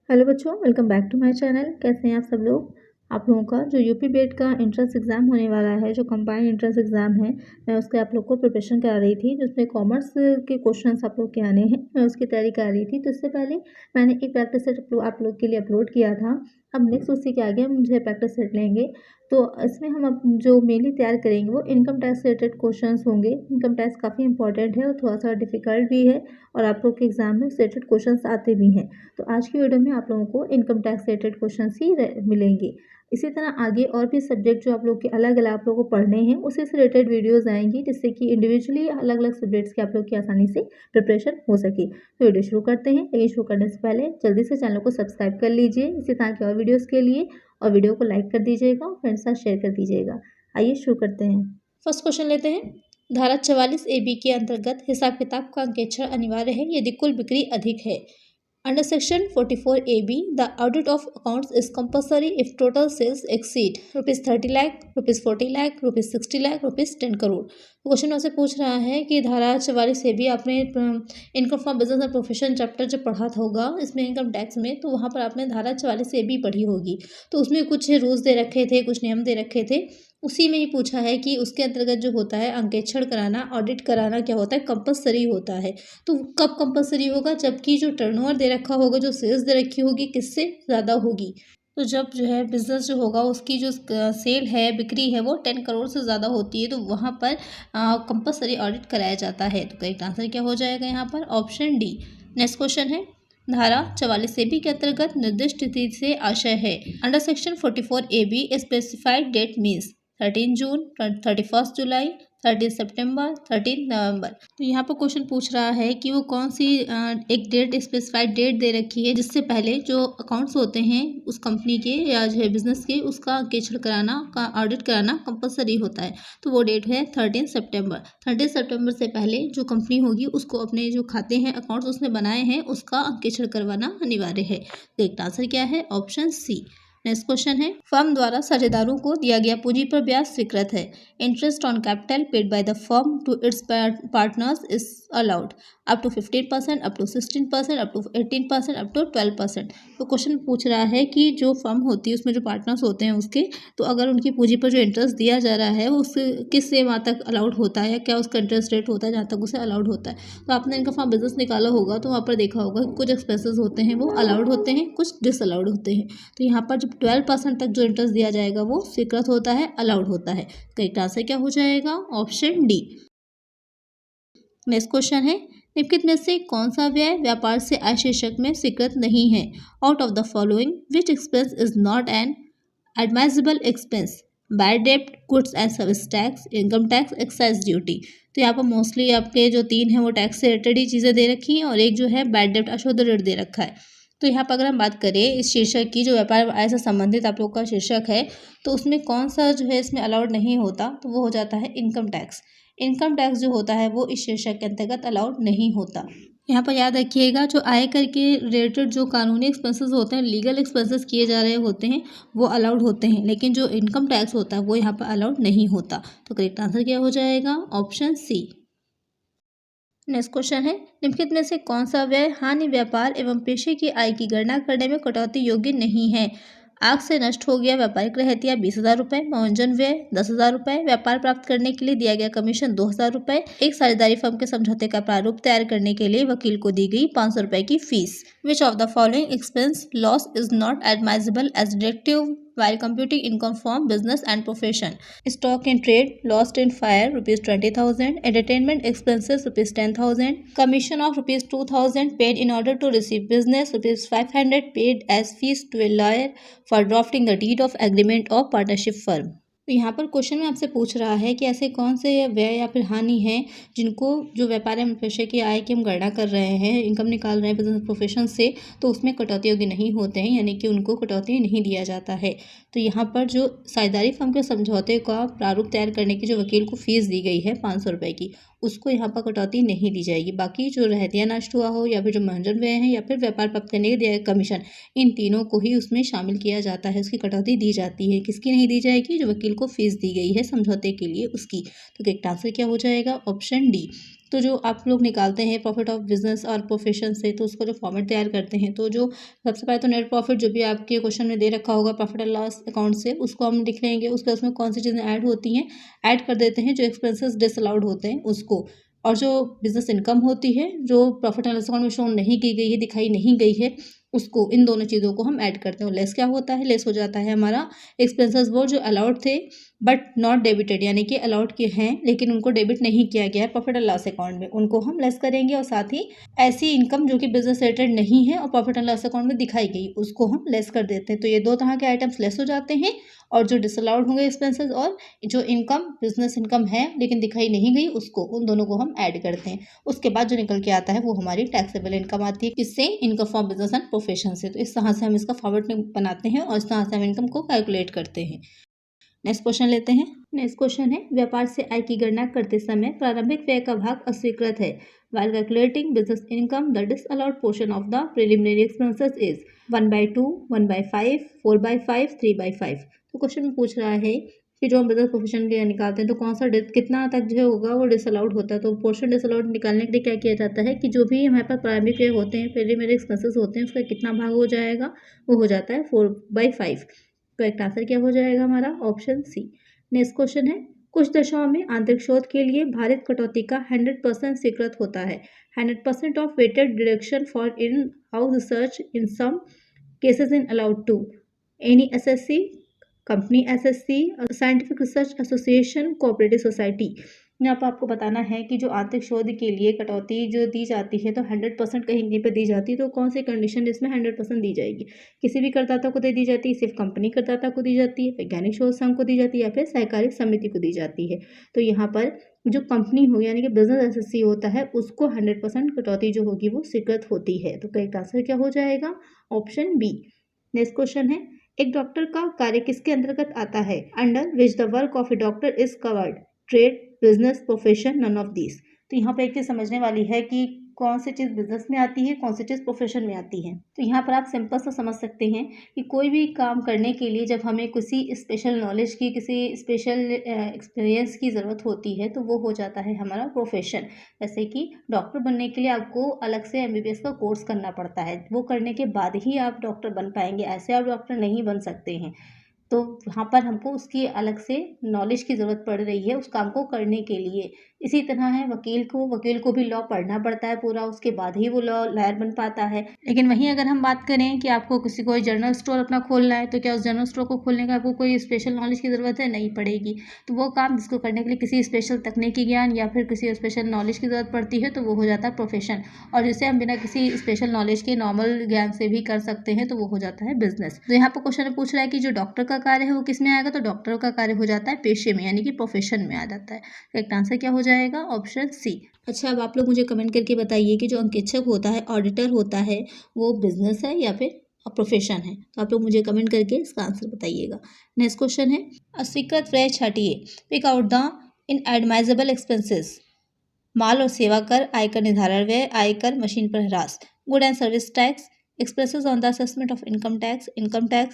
Hello बच्चों, welcome back to my channel. कैसे हैं आप सब लोग। आप लोगों का जो यूपी बेट का एंट्रेंस एग्ज़ाम होने वाला है, जो कंबाइंड एंट्रेंस एग्ज़ाम है, मैं उसके आप लोग को प्रिपरेशन करा रही थी, जिसमें कॉमर्स के क्वेश्चंस आप लोग के आने हैं। मैं उसकी तैयारी करा रही थी। तो इससे पहले मैंने एक प्रैक्टिस सेट आप लोग के लिए अपलोड किया था। अब नेक्स्ट उसी के आगे हम जो है प्रैक्टिस सेट लेंगे। तो इसमें हम अब जो मेनली तैयार करेंगे वो इनकम टैक्स से रिलेटेड क्वेश्चंस होंगे। इनकम टैक्स काफ़ी इंपॉर्टेंट है और थोड़ा सा डिफिकल्ट भी है, और आप लोग के एग्ज़ाम में उससे रिलेटेड क्वेश्चंस आते भी हैं। तो आज की वीडियो में आप लोगों को इनकम टैक्स रिलेटेड क्वेश्चंस ही मिलेंगे। इसी तरह आगे और भी सब्जेक्ट जो आप लोग के अलग अलग आप लोगों को पढ़ने हैं, उसी से रिलेटेड वीडियोस आएंगी, जिससे कि इंडिविजुअली अलग अलग सब्जेक्ट्स के आप लोग की आसानी से प्रिपरेशन हो सके। तो वीडियो शुरू करते हैं, लेकिन शुरू करने से पहले जल्दी से चैनल को सब्सक्राइब कर लीजिए इसी तरह के और वीडियोज़ के लिए, और वीडियो को लाइक कर दीजिएगा और फ्रेंड्स के साथ शेयर कर दीजिएगा। आइए शुरू करते हैं। फर्स्ट क्वेश्चन लेते हैं। धारा 44A(b) के अंतर्गत हिसाब किताब का अंकेक्षण अनिवार्य है यदि कुल बिक्री अधिक है। Under Section 44A(b), the audit of accounts is compulsory if total sales exceed rupees 30 lakh, rupees 40 lakh, rupees 60 lakh, rupees 10 crore. Question आपसे पूछ रहा है कि धारा 44A(b) आपने income from business and profession chapter जब पढ़ा था होगा इसमें इनकम टैक्स में, तो वहाँ पर आपने धारा 44A(b) पढ़ी होगी। तो उसमें कुछ रूल्स दे रखे थे, कुछ नियम दे रखे थे। उसी में ही पूछा है कि उसके अंतर्गत जो होता है अंकेक्षण कराना, ऑडिट कराना क्या होता है, कंपल्सरी होता है। तो कब कंपल्सरी होगा, जबकि जो टर्नओवर दे रखा होगा, जो सेल्स दे रखी होगी, किससे ज़्यादा होगी। तो जब जो है बिजनेस जो होगा उसकी जो सेल है, बिक्री है, वो 10 करोड़ से ज़्यादा होती है, तो वहाँ पर कंपल्सरी ऑडिट कराया जाता है। तो करेक्ट आंसर क्या हो जाएगा यहाँ पर, ऑप्शन डी। नेक्स्ट क्वेश्चन है, धारा 44A(b) के अंतर्गत निर्दिष्ट तिथि से आशय है। Under section 44A(b) specified that means 13 जून, 31 जुलाई, 30 सितंबर, 13 नवंबर। तो यहाँ पर क्वेश्चन पूछ रहा है कि वो कौन सी एक डेट, स्पेसिफाइड डेट दे रखी है जिससे पहले जो अकाउंट्स होते हैं उस कंपनी के या जो है बिजनेस के, उसका अंकेक्षण कराना, का ऑडिट कराना कंपलसरी होता है। तो वो डेट है 13 सितंबर। 13 सितंबर से पहले जो कंपनी होगी उसको अपने जो खाते हैं, अकाउंट्स उसने बनाए हैं, उसका अंकेक्षण करवाना अनिवार्य है। तो एक आंसर क्या है, ऑप्शन सी। नेक्स्ट क्वेश्चन है, फर्म द्वारा साझेदारों को दिया गया पूंजी पर ब्याज स्वीकृत है। Interest on capital paid by the firm to its partners is allowed up to 15%, up to 16%, up to 18%, up to 12%। तो क्वेश्चन पूछ रहा है कि जो फर्म होती है उसमें जो पार्टनर्स होते हैं उसके, तो अगर उनकी पूंजी पर जो इंटरेस्ट दिया जा रहा है वो उससे किस से वहाँ तक अलाउड होता है, क्या उसका इंटरेस्ट रेट होता है जहाँ तक उसे अलाउड होता है। तो आपने इनका फॉर्म बिजनेस निकाला होगा तो वहाँ पर देखा होगा कि कुछ एक्सपेंसेस होते हैं वो अलाउड होते हैं, कुछ डिसअलाउड होते हैं। तो यहाँ पर जब 12% तक जो इंटरेस्ट दिया जाएगा वो स्वीकृत होता है, अलाउड होता है। करेक्ट आंसर क्या हो जाएगा, ऑप्शन डी। नेक्स्ट क्वेश्चन है, निम्नलिखित में से कौन सा व्यय व्यापार से आय शीर्षक में स्वीकृत नहीं है। Out of the following which expense is not an admissible expense, bad डेब्ट, goods and service tax, income tax, excise duty. तो यहाँ पर मोस्टली आपके जो 3 हैं वो टैक्स से रिलेटेड ही चीज़ें दे रखी हैं, और एक जो है बैड डेब्ट, अशुद्ध ऋण दे रखा है। तो यहाँ पर अगर हम बात करें इस शीर्षक की, जो व्यापार आय से संबंधित आप लोग का शीर्षक है, तो उसमें कौन सा जो है इसमें अलाउड नहीं होता, तो वो हो जाता है इनकम टैक्स। इनकम टैक्स जो होता है वो इस शीर्षक के अंतर्गत अलाउड नहीं होता। यहाँ पर याद रखिएगा, जो आयकर के रिलेटेड जो कानूनी एक्सपेंसेस होते हैं, लीगल एक्सपेंसेस किए जा रहे होते हैं, वो अलाउड होते हैं, लेकिन जो इनकम टैक्स होता है वो यहाँ पर अलाउड नहीं होता। तो करेक्ट आंसर क्या हो जाएगा, ऑप्शन सी। नेक्स्ट क्वेश्चन है, निम्नलिखित में से कौन सा व्यय हानि व्यापार एवं पेशे की आय की गणना करने में कटौती योग्य नहीं है। आग से नष्ट हो गया व्यापारिक रहतिया 20,000 रुपये, मनोरंजन व्यय 10,000 रुपये, व्यापार प्राप्त करने के लिए दिया गया कमीशन 2,000 रुपये, एक साझेदारी फर्म के समझौते का प्रारूप तैयार करने के लिए वकील को दी गई 500 रुपये की फीस। Which of the following expense loss is not admissible as deductive while computing income from business and profession. Stock in trade lost in fire rupees 20,000, entertainment expenses rupees 10,000, commission of rupees 2,000 paid in order to receive business, rupees 500 paid as fees to a lawyer for drafting the deed of agreement of partnership firm. तो यहाँ पर question में आपसे पूछ रहा है कि ऐसे कौन से व्यय या फिर हानि है जिनको, जो व्यापार एवं पेशे की आय की हम गणना कर रहे हैं, इनकम निकाल रहे हैं बिजनेस प्रोफेशन से, तो उसमें कटौती योग्य नहीं होते हैं, यानी कि उनको कटौती नहीं दिया जाता है। तो यहाँ पर जो साझेदारी फर्म के समझौते का प्रारूप तैयार करने की जो वकील को फीस दी गई है 500 रुपये की, उसको यहाँ पर कटौती नहीं दी जाएगी। बाकी जो रहतिया नष्ट हुआ हो, या फिर जो मनोरंजन व्यय है, या फिर व्यापार प्राप्त करने के दिया कमीशन, इन तीनों को ही उसमें शामिल किया जाता है, उसकी कटौती दी जाती है। किसकी नहीं दी जाएगी, जो वकील को फीस दी गई है समझौते के लिए उसकी। तो करेक्ट आंसर क्या हो जाएगा, ऑप्शन डी। तो जो आप लोग निकालते हैं प्रॉफिट ऑफ बिजनेस और प्रोफेशन से, तो उसका जो फॉर्मेट तैयार करते हैं, तो जो सबसे पहले तो नेट प्रॉफिट जो भी आपके क्वेश्चन में दे रखा होगा प्रॉफिट एंड लॉस अकाउंट से, उसको हम लिख लेंगे। उसके उसमें कौन सी चीज़ें ऐड होती हैं, ऐड कर देते हैं। जो एक्सपेंसेस डिसअलाउड होते हैं उसको, और जो बिजनेस इनकम होती है जो प्रॉफिट एंड लॉस अकाउंट में शो नहीं की गई है, दिखाई नहीं गई है, उसको, इन दोनों चीज़ों को हम ऐड करते हैं। लेस क्या होता है, लेस हो जाता है हमारा एक्सपेंसेस वो जो अलाउड थे बट नॉट डेबिटेड, यानी कि अलाउड के हैं लेकिन उनको डेबिट नहीं किया गया है प्रॉफिट एंड लॉस अकाउंट में, उनको हम लेस करेंगे। और साथ ही ऐसी इनकम जो कि बिजनेस रिलेटेड नहीं है और प्रॉफिट एंड लॉस अकाउंट में दिखाई गई, उसको हम लेस कर देते हैं। तो ये दो तरह के आइटम्स लेस हो जाते हैं, और जो डिसअलाउड होंगे एक्सपेंसेस और जो इनकम बिजनेस इनकम है लेकिन दिखाई नहीं गई, उसको, उन दोनों को हम ऐड करते हैं। उसके बाद जो निकल के आता है वो हमारी टैक्सेबल इनकम आती है, किससे, income from business and profession से। तो इस तरह से हम इसका फॉर्मेट बनाते हैं और इस तरह से हम इनकम को कैलकुलेट करते हैं। नेक्स्ट क्वेश्चन लेते हैं। नेक्स्ट क्वेश्चन है, व्यापार से आय की गणना करते समय प्रारंभिक व्यय का भाग अस्वीकृत है। While calculating business income, the disallowed portion of the preliminary expenses is 1/2, 1/5, 4/5, 3/5। तो क्वेश्चन में पूछ रहा है कि जो हम बिजनेस प्रोफेशन के निकालते हैं तो कौन सा कितना तक जो होगा वो डिसअलाउड होता है। तो पोर्शन डिसअलाउड निकालने के लिए क्या किया जाता है कि जो भी हमारे पास प्रारंभिक व्यय होते हैं, प्रीलिमिनरी एक्सपेंसेस होते हैं, उसका कितना भाग हो जाएगा, वो हो जाता है 4/5। करेक्ट आंसर क्या हो जाएगा हमारा, ऑप्शन सी। नेक्स्ट क्वेश्चन है, कुछ दशाओं में आंतरिक शोध के लिए भारित कटौती का 100% स्वीकृत होता है। 100% of weighted deduction for in house research in some cases in allowed to any SSC, company SSC, scientific research association, cooperative society. यहाँ पर आपको बताना है कि जो आंतरिक शोध के लिए कटौती जो दी जाती है तो 100% कहीं कहीं पर दी जाती है, तो कौन सी कंडीशन इसमें 100% दी जाएगी, किसी भी करदाता को दे दी जाती है, सिर्फ कंपनी करदाता को दी जाती है, वैज्ञानिक शोध संघ को दी जाती है, या फिर सहकारी समिति को दी जाती है। तो यहाँ पर जो कंपनी हो यानी कि बिजनेस एसएससी होता है, उसको 100% कटौती जो होगी वो स्वीकृत होती है। तो करेक्ट आंसर क्या हो जाएगा, ऑप्शन बी। नेक्स्ट क्वेश्चन है, एक डॉक्टर का कार्य किसके अंतर्गत आता है, under which the work of a doctor is covered, trade, business, profession, none of this. तो यहाँ पे एक चीज़ समझने वाली है कि कौन सी चीज़ बिजनेस में आती है, कौन सी चीज़ प्रोफेशन में आती है। तो यहाँ पर आप सिंपल सा समझ सकते हैं कि कोई भी काम करने के लिए जब हमें किसी स्पेशल नॉलेज की, किसी स्पेशल एक्सपीरियंस की ज़रूरत होती है, तो वो हो जाता है हमारा प्रोफेशन। जैसे कि डॉक्टर बनने के लिए आपको अलग से एमबीबीएस का कोर्स करना पड़ता है, वो करने के बाद ही आप डॉक्टर बन पाएंगे, ऐसे आप डॉक्टर नहीं बन सकते हैं। तो यहाँ पर हमको उसकी अलग से नॉलेज की ज़रूरत पड़ रही है उस काम को करने के लिए। इसी तरह है वकील को भी लॉ पढ़ना पड़ता है पूरा, उसके बाद ही वो लॉयर बन पाता है। लेकिन वहीं अगर हम बात करें कि आपको किसी कोई जनरल स्टोर अपना खोलना है, तो क्या उस जनरल स्टोर को खोलने का आपको कोई स्पेशल नॉलेज की ज़रूरत है, नहीं पड़ेगी। तो वो काम जिसको करने के लिए किसी स्पेशल तकनीकी ज्ञान या फिर किसी स्पेशल नॉलेज की ज़रूरत पड़ती है, तो वो हो जाता है प्रोफेशन। और जिसे हम बिना किसी स्पेशल नॉलेज के नॉर्मल ज्ञान से भी कर सकते हैं, तो वो हो जाता है बिजनेस। तो यहाँ पर क्वेश्चन पूछ रहा है कि जो डॉक्टर का कार्य है वो किस में आएगा, तो डॉक्टर का कार्य हो जाता है पेशे में, यानी कि प्रोफेशन में आ जाता है। करेक्ट आंसर क्या हो जाएगा, ऑप्शन सी। अच्छा, अब आप लोग मुझे कमेंट करके बताइए कि जो अंकेक्षक होता है, ऑडिटर होता है, वो बिजनेस है या फिर प्रोफेशन है। तो आप लोग मुझे कमेंट करके इसका आंसर बताइएगा। नेक्स्ट क्वेश्चन है, अस्वीकृत व्यय छाटिए, पिक आउट द इनएडमाइजेबल एक्सपेंसेस। माल और सेवा कर, आयकर निर्धारण व्यय, आयकर, मशीन पर ह्रास, good and service tax, expenses on the assessment of income tax,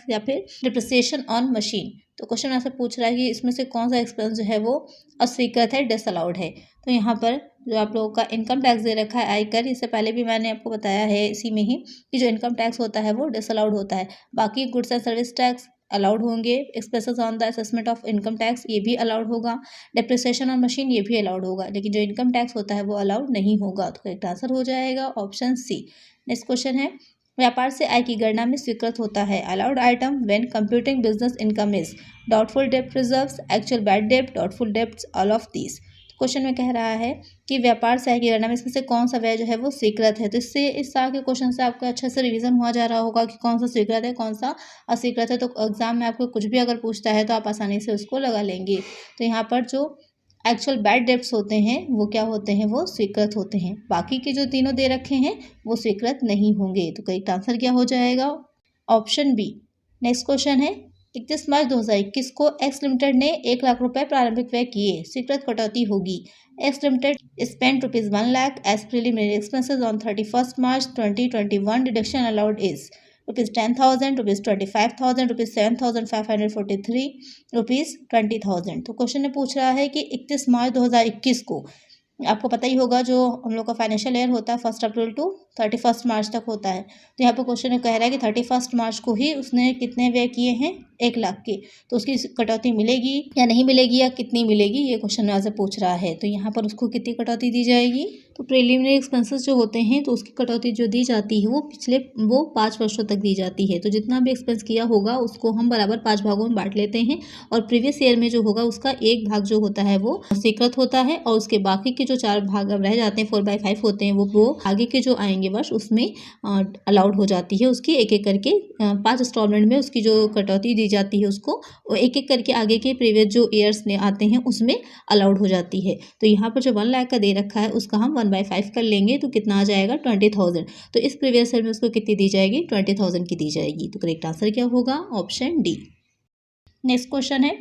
या फिर डिप्रिसिएशन ऑन मशीन। तो क्वेश्चन ऐसे पूछ रहा है कि इसमें से कौन सा एक्सपेंस जो है वो अस्वीकृत है, डिसअलाउड है। तो यहाँ पर जो आप लोगों का इनकम टैक्स दे रखा है, आयकर, इससे पहले भी मैंने आपको बताया है इसी में ही कि जो इनकम टैक्स होता है वो डिसअलाउड होता है। बाकी goods and service tax allowed होंगे, expenses on the assessment of income tax ये भी अलाउड होगा, डेप्रिसिएशन ऑन मशीन ये भी अलाउड होगा, लेकिन जो इनकम टैक्स होता है वो अलाउड नहीं होगा। तो करेक्ट आंसर हो जाएगा ऑप्शन सी। नेक्स्ट क्वेश्चन है, व्यापार से आय की गणना में स्वीकृत होता है, allowed item when computing business income is doubtful डेब्ट रिजर्व्स, एक्चुअल बैड डेब्ट, doubtful debts, all of these. Question में कह रहा है कि व्यापार से आय की गणना में इसमें से कौन सा व्यय जो है वो स्वीकृत है। तो इससे इस तरह के क्वेश्चन से आपका अच्छे से रिवीजन हुआ जा रहा होगा कि कौन सा स्वीकृत है, कौन सा अस्वीकृत है। तो एग्जाम में आपको कुछ भी अगर पूछता है तो आप आसानी से उसको लगा लेंगे। तो यहाँ पर जो एक्चुअल बैड डेब्ट्स होते हैं वो क्या होते हैं, वो स्वीकृत होते हैं। बाकी के जो तीनों दे रखे हैं वो स्वीकृत नहीं होंगे। तो करेक्ट आंसर क्या हो जाएगा, ऑप्शन बी। नेक्स्ट क्वेश्चन है, 31 मार्च 2021 को एक्स लिमिटेड ने 1 लाख रुपए प्रारंभिक व्यय किए, स्वीकृत कटौती होगी। X limited spend ₹1 lakh as preliminary expenses on 31 March 2021, deduction allowed is ₹10,000, ₹25,000, ₹7,543, ₹20,000। तो क्वेश्चन ने पूछ रहा है कि 31 मार्च 2021 को आपको पता ही होगा जो हम लोग का फाइनेंशियल ईयर होता है 1 अप्रैल टू 31 मार्च तक होता है। तो यहाँ पर क्वेश्चन कह रहा है कि 31 मार्च को ही उसने कितने व्यय किए हैं, 1 लाख के। तो उसकी कटौती मिलेगी या नहीं मिलेगी या कितनी मिलेगी, ये क्वेश्चन यहाँ से पूछ रहा है। तो यहाँ पर उसको कितनी कटौती दी जाएगी, तो प्रीलिमिनरी एक्सपेंसेस जो होते हैं तो उसकी कटौती जो दी जाती है वो 5 वर्षों तक दी जाती है। तो जितना भी एक्सपेंस किया होगा उसको हम बराबर 5 भागों में बांट लेते हैं और प्रीवियस ईयर में जो होगा उसका एक भाग जो होता है वो स्वीकृत होता है और उसके बाकी के जो 4 भाग अब रह जाते हैं 4/5 होते हैं वो आगे के जो आएंगे वर्ष उसमें अलाउड हो जाती है। उसकी एक एक करके 5 इंस्टॉलमेंट में उसकी जो कटौती दी जाती है उसको एक एक करके आगे के प्रीवियस जो ईयर्स में आते हैं उसमें अलाउड हो जाती है। तो यहाँ पर जो 1 लाख का दे रखा है उसका हम 1/5 कर लेंगे तो कितना आ जाएगा 20,000। तो इस प्रीवियस ईयर में उसको कितनी दी जाएगी 20,000 की दी जाएगी। तो करेक्ट आंसर क्या होगा, ऑप्शन डी। नेक्स्ट क्वेश्चन है,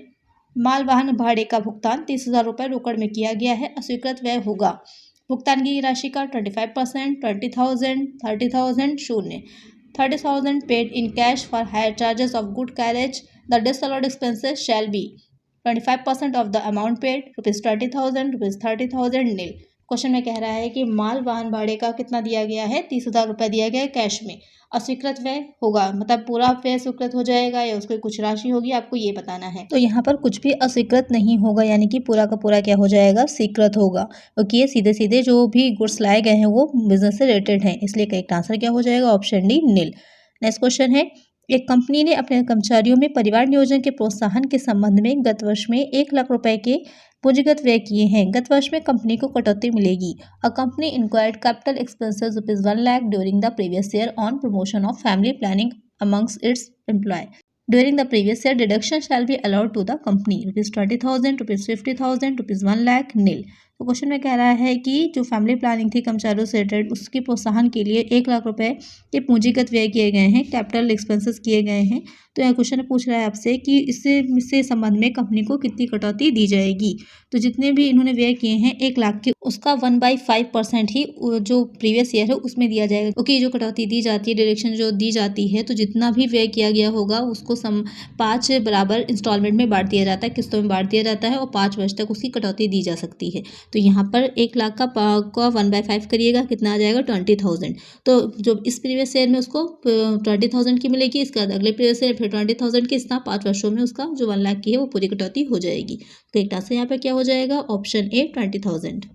माल वाहन भाड़े का भुगतान 30,000 रुपये रोकड़ में किया गया है, अस्वीकृत व्यय होगा। भुगतान की राशि का 25%, 20,000, 30,000, शून्य। 30,000 paid in cash for higher charges of good carriage, the disallowed expenses shall be 25% of the amount paid, ₹20,000, ₹30,000, nil। Question में कह रहा है कि माल वाहन भाड़े का कितना दिया गया है, 30,000 रुपये दिया गया है कैश में। अस्वीकृत व्यय होगा मतलब पूरा व्यय स्वीकृत हो जाएगा या उसकी कुछ राशि होगी, आपको ये बताना है। तो यहाँ पर कुछ भी अस्वीकृत नहीं होगा यानी कि पूरा का पूरा क्या हो जाएगा, स्वीकृत होगा, क्योंकि ये सीधे सीधे जो भी गुड्स लाए गए हैं वो बिजनेस से रिलेटेड हैं, इसलिए करेक्ट आंसर क्या हो जाएगा, ऑप्शन डी, नील। नेक्स्ट क्वेश्चन है, एक कंपनी ने अपने कर्मचारियों में परिवार नियोजन के प्रोत्साहन के संबंध में गत वर्ष में 1 लाख रुपए के पूंजीगत व्यय किए हैं। गत वर्ष में कंपनी को कटौती मिलेगी। A company incurred capital expenses ₹1 lakh during the previous year on promotion of family planning amongst its employ. During the previous year, deduction shall be allowed to the company ₹20,000, ₹50,000, ₹1 lakh, nil। तो question में कह रहा है कि जो family planning थी कर्मचारियों से रिलेटेड उसकी प्रोत्साहन के लिए 1 लाख रुपए के पूंजीगत व्यय किए गए हैं, कैपिटल एक्सपेंसेस किए गए हैं। तो यह क्वेश्चन पूछ रहा है आपसे कि इससे संबंध में कंपनी को कितनी कटौती दी जाएगी। तो जितने भी इन्होंने व्यय किए हैं 1 लाख के उसका 1/5% ही जो प्रीवियस ईयर है उसमें दिया जाएगा, क्योंकि जो कटौती दी जाती है डिडक्शन जो दी जाती है तो जितना भी व्यय किया गया होगा उसको 5 बराबर इंस्टॉलमेंट में बांट दिया जाता है, किस्तों में बांट दिया जाता है और 5 वर्ष तक उसकी कटौती दी जा सकती है। तो यहाँ पर 1 लाख का 1/5 करिएगा कितना आ जाएगा 20,000। तो जो इस प्रीवियस ईयर में उसको 20,000 की मिलेगी, इसके बाद अगले प्रीवियस ईयर फिर 20,000 की, इस तरह 5 वर्षों में उसका जो 1 लाख की है वो पूरी कटौती हो जाएगी। तो एक आंसर यहाँ पर क्या हो जाएगा, ऑप्शन ए 20,000।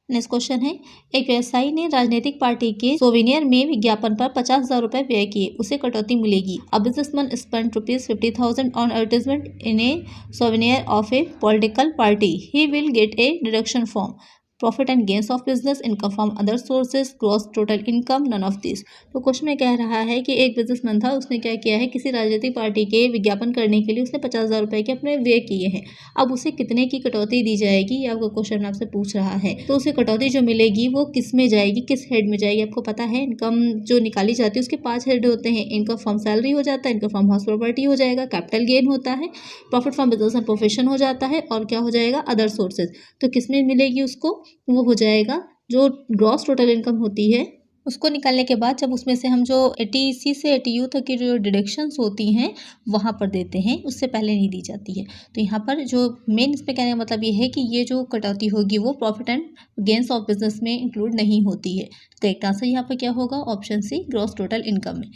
नेक्स्ट क्वेश्चन है, एक व्यवसायी ने राजनीतिक पार्टी के सोवेनियर में विज्ञापन पर 50,000 रुपये व्यय किए, उसे कटौती मिलेगी। A businessman spent ₹50,000 on advertisement in a souvenir of a political party, he will get a deduction from profit and gains of business, income from other sources, gross total income, none of this. तो question में कह रहा है कि एक businessman था, उसने क्या किया है, किसी राजनीतिक पार्टी के विज्ञापन करने के लिए उसने 50,000 रुपये के अपने व्यय किए हैं। अब उसे कितने की कटौती दी जाएगी, या आपको क्वेश्चन आपसे पूछ रहा है। तो उसे कटौती जो मिलेगी वो किस में जाएगी, किस हेड में जाएगी। आपको पता है इनकम जो निकाली जाती है उसके 5 हेड होते हैं। इनकम फ्रॉम सैलरी हो जाता है, इनकम फ्रॉम हाउस प्रॉपर्टी हो जाएगा, कैपिटल गेन होता है, profit from business and profession हो जाता है और क्या हो जाएगा, अदर सोर्सेज। तो किस में मिलेगी उसको, वो हो जाएगा जो ग्रॉस टोटल इनकम होती है उसको निकालने के बाद जब उसमें से हम जो 80C से 80U तक की जो डिडक्शंस होती हैं वहाँ पर देते हैं, उससे पहले नहीं दी जाती है। तो यहाँ पर जो मेन इसमें कहने का मतलब ये है कि ये जो कटौती होगी वो profit and gains of business में इंक्लूड नहीं होती है। तो एक आंसर यहाँ पर क्या होगा, option C, gross total income में।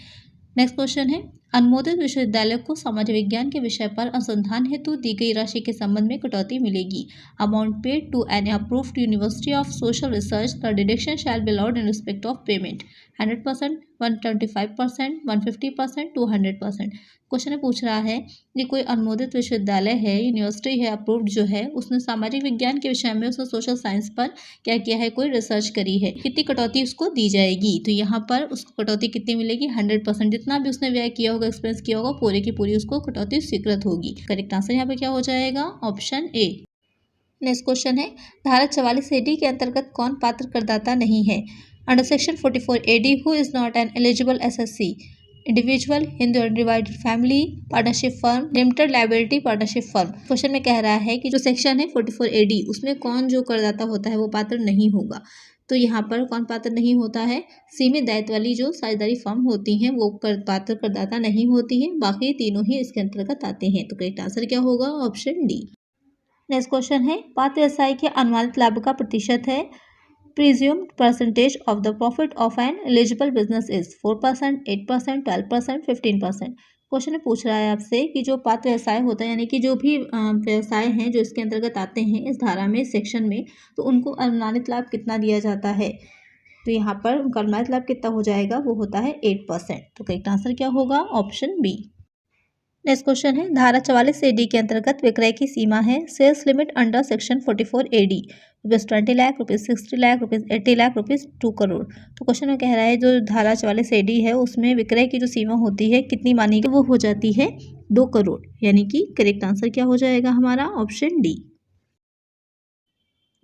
नेक्स्ट क्वेश्चन है, अनुमोदित विश्वविद्यालय को सामाजिक विज्ञान के विषय पर अनुसंधान हेतु दी गई राशि के संबंध में कटौती मिलेगी। Amount paid to an approved university of social research, the deduction shall be allowed in respect of payment 100%, 125%, 150%, 200%। Question में पूछ रहा है कि कोई अनुमोदित विश्वविद्यालय है, यूनिवर्सिटी है अप्रूव्ड जो है, उसने सामाजिक विज्ञान के विषय में, उसने सोशल साइंस पर क्या किया है, कोई रिसर्च करी है, कितनी कटौती उसको दी जाएगी। तो यहाँ पर उसको कटौती कितनी मिलेगी, 100%। जितना भी उसने व्यय किया होगा, एक्सपेंस किया होगा, पूरे की पूरी उसको कटौती स्वीकृत होगी। करेक्ट आंसर यहाँ पे क्या हो जाएगा, ऑप्शन ए। नेक्स्ट क्वेश्चन है, धारा 44 AD के अंतर्गत कौन पात्र करदाता नहीं है। Under section 44 AD who is not N eligible SSC, individual, Hindu undivided family, partnership firm, limited liability partnership firm. Question में कह रहा है कि जो सेक्शन है 44 AD उसमें कौन जो करदाता होता है वो पात्र नहीं होगा। तो यहाँ पर कौन पात्र नहीं होता है, सीमित दायित्व वाली जो साझेदारी फर्म होती हैं वो पात्र करदाता नहीं होती हैं, बाकी तीनों ही इसके अंतर्गत आते हैं। तो करेक्ट आंसर क्या होगा, ऑप्शन डी। नेक्स्ट क्वेश्चन है पात्र व्यवसाय के अनुमानित लाभ का प्रतिशत है presumed percentage of the profit of an eligible business is 4%, 8%, 12%, 15%। Question में पूछ रहा है आपसे कि जो पात्र व्यवसाय होता है यानी कि जो भी व्यवसाय हैं जो इसके अंतर्गत आते हैं इस धारा में सेक्शन में, तो उनको अनुमानित लाभ कितना दिया जाता है। तो यहाँ पर उनका अनुमानित लाभ कितना हो जाएगा, वो होता है 8%। तो करेक्ट आंसर क्या होगा, ऑप्शन बी। नेक्स्ट क्वेश्चन है धारा 44 AD के अंतर्गत विक्रय की सीमा है sales limit under section 44 AD ₹20 lakh, ₹60 lakh, ₹80 lakh, ₹2 crore. तो क्वेश्चन में कह रहा है जो धारा 44 AD है उसमें विक्रय की जो सीमा होती है कितनी मानी गई, वो हो जाती है 2 करोड़। यानी कि करेक्ट आंसर क्या हो जाएगा हमारा, ऑप्शन डी।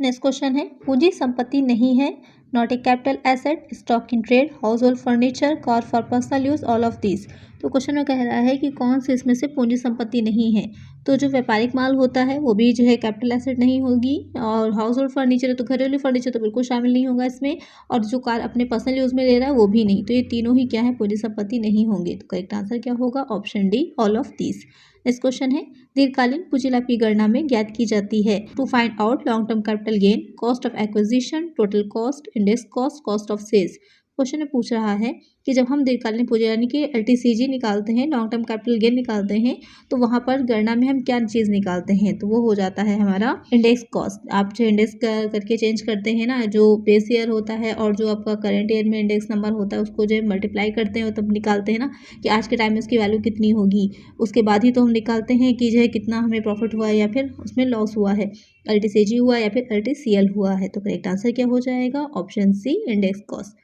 नेक्स्ट क्वेश्चन है पूंजी संपत्ति नहीं है, not a capital asset, stock in trade, house hold furniture, car for personal use, all of this. तो क्वेश्चन में कह रहा है कि कौन सी इसमें से पूंजी संपत्ति नहीं है। तो जो व्यापारिक माल होता है वो भी जो है कैपिटल एसेट नहीं होगी, और हाउस होल्ड फर्नीचर है तो घरेलू फर्नीचर तो बिल्कुल शामिल नहीं होगा इसमें, और जो कार अपने पर्सनल यूज में ले रहा है वो भी नहीं। तो ये तीनों ही क्या है, पूंजी संपत्ति नहीं होंगे। तो करेक्ट आंसर क्या होगा, option D, all of this. Next question है दीर्घकालीन पूंजी लाभ की गणना में ज्ञात की जाती है to find out long term capital gain, cost of acquisition, total cost, index cost, cost of sales. Question में पूछ रहा है कि जब हम दीर्घकालीन पूंजी यानी कि LTCG निकालते हैं, लॉन्ग टर्म कैपिटल गेन निकालते हैं, तो वहाँ पर गणना में हम क्या चीज़ निकालते हैं, तो वो हो जाता है हमारा इंडेक्स कॉस्ट। आप जो इंडेक्स करके चेंज करते हैं ना, जो बेस ईयर होता है और जो आपका करंट ईयर में इंडेक्स नंबर होता है उसको जो मल्टीप्लाई करते हैं और तब निकालते हैं ना कि आज के टाइम में उसकी वैल्यू कितनी होगी, उसके बाद ही तो हम निकालते हैं कि जो है कितना हमें प्रॉफिट हुआ है या फिर उसमें लॉस हुआ है, LTCG हुआ या फिर LTCL हुआ है। तो करेक्ट आंसर क्या हो जाएगा, ऑप्शन सी, इंडेक्स कॉस्ट।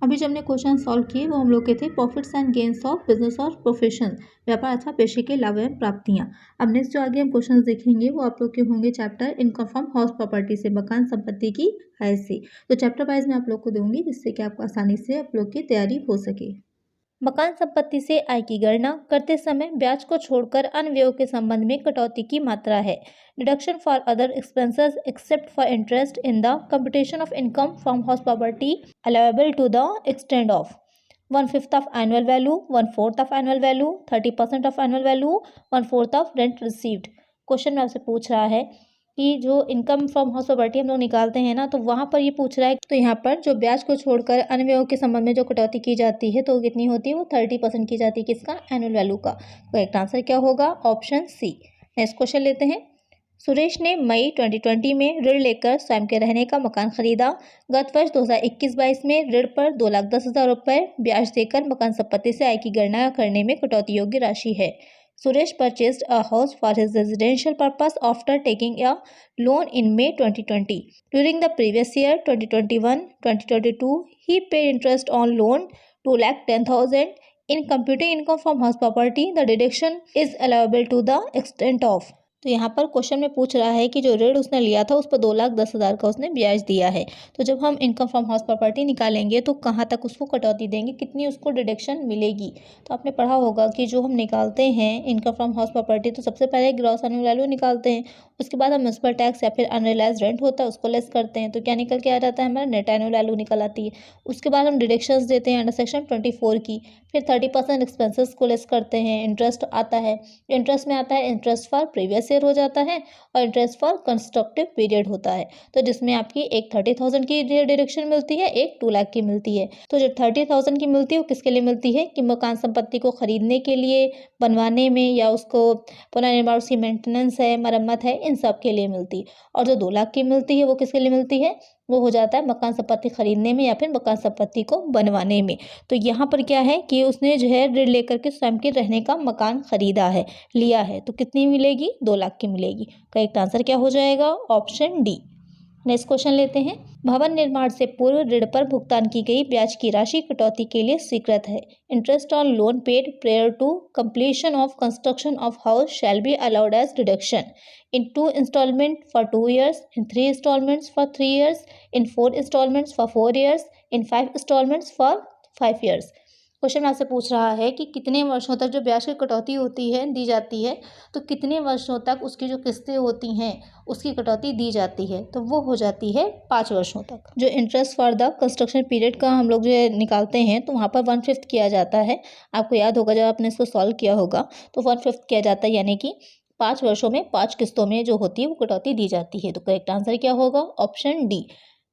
अभी जो हमने क्वेश्चन सॉल्व किए वो हम लोग के थे profits and gains of business और प्रोफेशन, व्यापार अथवा पेशे के लाभ एवं प्राप्तियां। अब नेक्स्ट जो आगे हम क्वेश्चन देखेंगे वो आप लोग के होंगे chapter income from house property से, मकान संपत्ति की आय से। तो चैप्टर वाइज मैं आप लोग को दूंगी जिससे कि आपको आसानी से आप लोग की तैयारी हो सके। मकान संपत्ति से आय की गणना करते समय ब्याज को छोड़कर अन्य व्ययों के संबंध में कटौती की मात्रा है। Deduction for other expenses except for interest in the computation of income from house property allowable to the extend of 1/5 of annual value, 1/4 of annual value, 30% of annual value, 1/4 of rent received। Question में आपसे पूछ रहा है कि जो income from house property हम लोग निकालते हैं ना, तो वहाँ पर ये पूछ रहा है, तो यहाँ पर जो ब्याज को छोड़कर अन्य व्ययों के संबंध में जो कटौती की जाती है तो वो कितनी होती है, वो 30% की जाती है किसका, एनुअल वैल्यू का। तो एक आंसर क्या होगा, ऑप्शन सी। नेक्स्ट क्वेश्चन लेते हैं। सुरेश ने मई 2020 में ऋण लेकर स्वयं के रहने का मकान खरीदा। गत वर्ष 2021-22 में ऋण पर 2,10,000 रुपये ब्याज देकर मकान संपत्ति से आय की गणना करने में कटौती योग्य राशि है। Suresh purchased a house for his residential purpose after taking a loan in May 2020. During the previous year, 2021-2022, he paid interest on loan 2,10,000. In computing income from house property, the deduction is allowable to the extent of। तो यहाँ पर question में पूछ रहा है कि जो ऋण उसने लिया था उस पर 2,10,000 का उसने ब्याज दिया है। तो जब हम इनकम फ्रॉम हाउस प्रॉपर्टी निकालेंगे तो कहाँ तक उसको कटौती देंगे, कितनी उसको डिडक्शन मिलेगी। तो आपने पढ़ा होगा कि जो हम निकालते हैं इनकम फ्रॉम हाउस प्रॉपर्टी तो सबसे पहले ग्रॉस एनुअल वैल्यू निकालते हैं, उसके बाद हम म्युनिसिपल टैक्स या फिर अनरियलाइज रेंट होता है उसको लेस करते हैं, तो क्या निकल के आ जाता है, हमारा नेट एनुअल वैल्यू निकल आती है। उसके बाद हम डिडक्शंस देते हैं अंडर सेक्शन 24 की, फिर 30% एक्सपेंसेस को लेस करते हैं, इंटरेस्ट आता है, इंटरेस्ट में आता है इंटरेस्ट फॉर प्रीवियस ईयर हो जाता है और इंटरेस्ट फॉर कंस्ट्रक्टिव पीरियड होता है। तो जिसमें आपकी एक 30,000 की डिडक्शन मिलती है, एक 2 लाख की मिलती है। तो जो 30,000 की मिलती है वो किसके लिए मिलती है कि मकान संपत्ति को खरीदने के लिए, बनवाने में, या उसको पुनर्निर्माण, उसकी मेंटेनेंस है, मरम्मत है, इन सब के लिए मिलती है। और जो 2 लाख की मिलती है वो किसके लिए मिलती है, वो हो जाता है मकान संपत्ति खरीदने में या फिर मकान संपत्ति को बनवाने में। तो यहाँ पर क्या है कि उसने जो है ऋण लेकर के स्वयं के रहने का मकान खरीदा है, लिया है, तो कितनी मिलेगी, 2 लाख की मिलेगी। करेक्ट आंसर क्या हो जाएगा, ऑप्शन डी। नेक्स्ट क्वेश्चन लेते हैं। भवन निर्माण से पूर्व ऋण पर भुगतान की गई ब्याज की राशि कटौती के लिए स्वीकृत है। Interest on loan paid prior to completion of construction of house shall be allowed as deduction in 2 installments for 2 years, in 3 installments for 3 years, in 4 installments for 4 years, in 5 installments for 5 years। Question आपसे पूछ रहा है कि कितने वर्षों तक जो ब्याज की कटौती होती है, दी जाती है, तो कितने वर्षों तक उसकी जो किस्तें होती हैं उसकी कटौती दी जाती है, तो वो हो जाती है 5 वर्षों तक। जो interest for the construction period का हम लोग जो निकालते हैं तो वहाँ पर 1/5 किया जाता है। आपको याद होगा जब आपने इसको सॉल्व किया होगा तो 1/5 किया जाता है, यानी कि 5 वर्षों में 5 किस्तों में जो होती है वो कटौती दी जाती है। तो करेक्ट आंसर क्या होगा? Option D.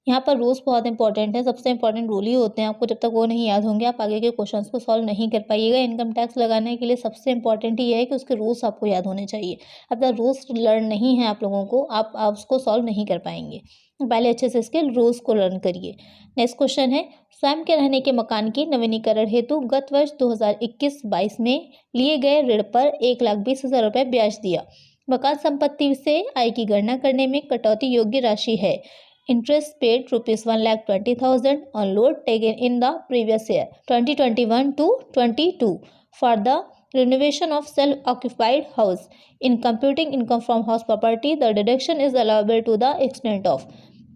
यहाँ पर रूल्स बहुत इंपॉर्टेंट है, सबसे इंपॉर्टेंट रूल ही होते हैं, आपको जब तक वो नहीं याद होंगे आप आगे के क्वेश्चंस को सॉल्व नहीं कर पाइएगा। इनकम टैक्स लगाने के लिए सबसे इंपॉर्टेंट ही है कि उसके रूल्स आपको याद होने चाहिए। अगर रूल्स लर्न नहीं है आप लोगों को, आप उसको सॉल्व नहीं कर पाएंगे। पहले अच्छे से इसके रूल्स को लर्न करिए। नेक्स्ट क्वेश्चन है, स्वयं के रहने के मकान के नवीनीकरण हेतु गत वर्ष 2021-22 में लिए गए ऋण पर 1,20,000 रुपये ब्याज दिया। मकान संपत्ति से आय की गणना करने में कटौती योग्य राशि है। Interest paid rupees 1,20,000 on loan taken in the previous year 2021 to 22 for the renovation of self-occupied house. In computing income from house property, the deduction is allowable to the extent of.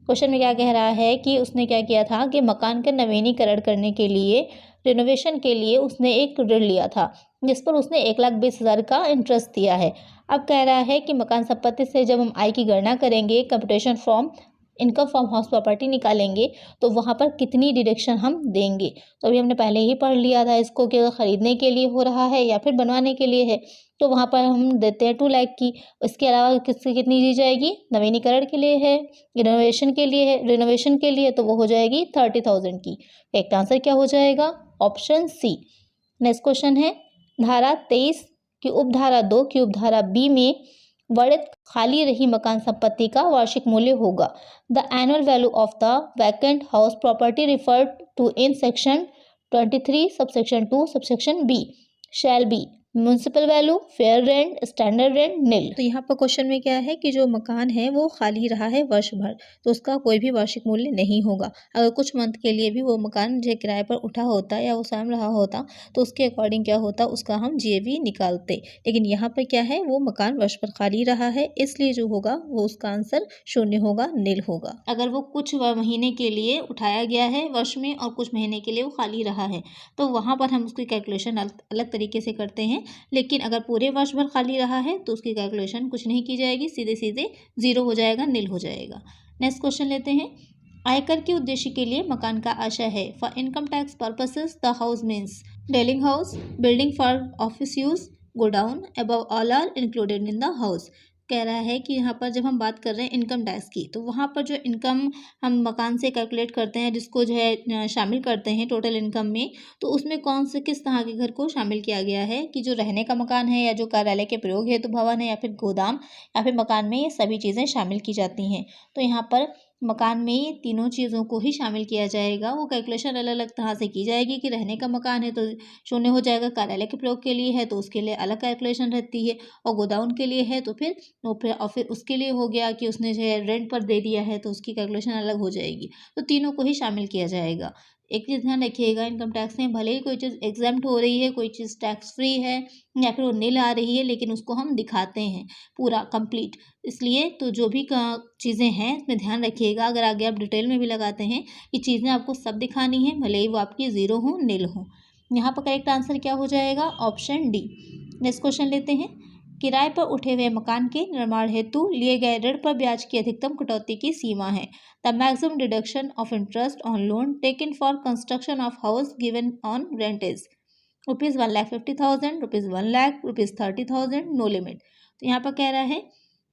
Question में क्या कह रहा है कि उसने क्या किया था कि मकान का नवीनीकरण करने के लिए, रिनोवेशन के लिए उसने एक ऋण लिया था जिस पर उसने 1,20,000 का इंटरेस्ट दिया है। अब कह रहा है कि मकान संपत्ति से जब हम आय की गणना करेंगे, computation from income from house property निकालेंगे तो वहाँ पर कितनी डिडक्शन हम देंगे। तो अभी हमने पहले ही पढ़ लिया था इसको कि अगर ख़रीदने के लिए हो रहा है या फिर बनवाने के लिए है तो वहाँ पर हम देते हैं 2 लाख की। इसके अलावा किसकी कितनी दी जाएगी? नवीनीकरण के लिए है, रिनोवेशन के लिए है, रिनोवेशन के लिए तो वो हो जाएगी 30,000 की। करेक्ट आंसर क्या हो जाएगा? Option C. नेक्स्ट क्वेश्चन है, धारा 23 की उपधारा 2 की उपधारा बी में वर्णित खाली रही मकान संपत्ति का वार्षिक मूल्य होगा। The annual value of the vacant house property referred to in section 23 subsection 2 subsection b shall be municipal value, fair rent, standard rent, nil. तो यहाँ पर क्वेश्चन में क्या है कि जो मकान है वो खाली रहा है वर्ष भर तो उसका कोई भी वार्षिक मूल्य नहीं होगा। अगर कुछ मंथ के लिए भी वो मकान जो किराए पर उठा होता या वो स्वयं रहा होता तो उसके अकॉर्डिंग क्या होता, उसका हम GAV निकालते। लेकिन यहाँ पर क्या है, वो मकान वर्ष भर खाली रहा है इसलिए जो होगा वो उसका आंसर शून्य होगा, नील होगा। अगर वो कुछ महीने के लिए उठाया गया है वर्ष में और कुछ महीने के लिए वो खाली रहा है तो वहाँ पर हम उसकी कैलकुलेशन अलग तरीके से करते हैं। लेकिन अगर पूरे वर्ष भर खाली रहा है तो उसकी कैलकुलेशन कुछ नहीं की जाएगी, सीधे सीधे 0 हो जाएगा, नील हो जाएगा। नेक्स्ट क्वेश्चन लेते हैं, आयकर के उद्देश्य के लिए मकान का आशय है। For income tax purposes the house means dwelling house, building for office use, godown, above all are included in the house. कह रहा है कि यहाँ पर जब हम बात कर रहे हैं इनकम टैक्स की तो वहाँ पर जो इनकम हम मकान से कैलकुलेट करते हैं जिसको जो है शामिल करते हैं टोटल इनकम में, तो उसमें कौन से किस तरह के घर को शामिल किया गया है कि जो रहने का मकान है या जो कार्यालय के प्रयोग हेतु भवन है या फिर गोदाम या फिर मकान में ये सभी चीज़ें शामिल की जाती हैं। तो यहाँ पर मकान में ये तीनों चीज़ों को ही शामिल किया जाएगा। वो कैलकुलेशन अलग अलग तरह से की जाएगी कि रहने का मकान है तो शून्य हो जाएगा, कार्यालय के प्रयोग के लिए है तो उसके लिए अलग कैलकुलेशन रहती है, और गोदाउन के लिए है तो फिर और फिर उसके लिए हो गया कि उसने जो है रेंट पर दे दिया है तो उसकी कैलकुलेशन अलग हो जाएगी। तो तीनों को ही शामिल किया जाएगा। एक चीज़ ध्यान रखिएगा, इनकम टैक्स में भले ही कोई चीज़ एग्जैम्प्ट हो रही है, कोई चीज़ टैक्स फ्री है या फिर वो नील आ रही है, लेकिन उसको हम दिखाते हैं पूरा कंप्लीट। इसलिए तो जो भी चीज़ें हैं इसमें ध्यान रखिएगा। अगर आगे आप डिटेल में भी लगाते हैं कि चीज़ें आपको सब दिखानी है, भले ही वो आपकी 0 हो, नील हो। यहाँ पर करेक्ट आंसर क्या हो जाएगा? Option D. नेक्स्ट क्वेश्चन लेते हैं, किराए पर उठे हुए मकान के निर्माण हेतु लिए गए ऋण पर ब्याज की अधिकतम कटौती की सीमा है। The maximum deduction of interest on loan taken for construction of house given on rent is rupees 1,50,000, rupees 1 lakh, rupees 30,000, no limit. तो यहाँ पर कह रहा है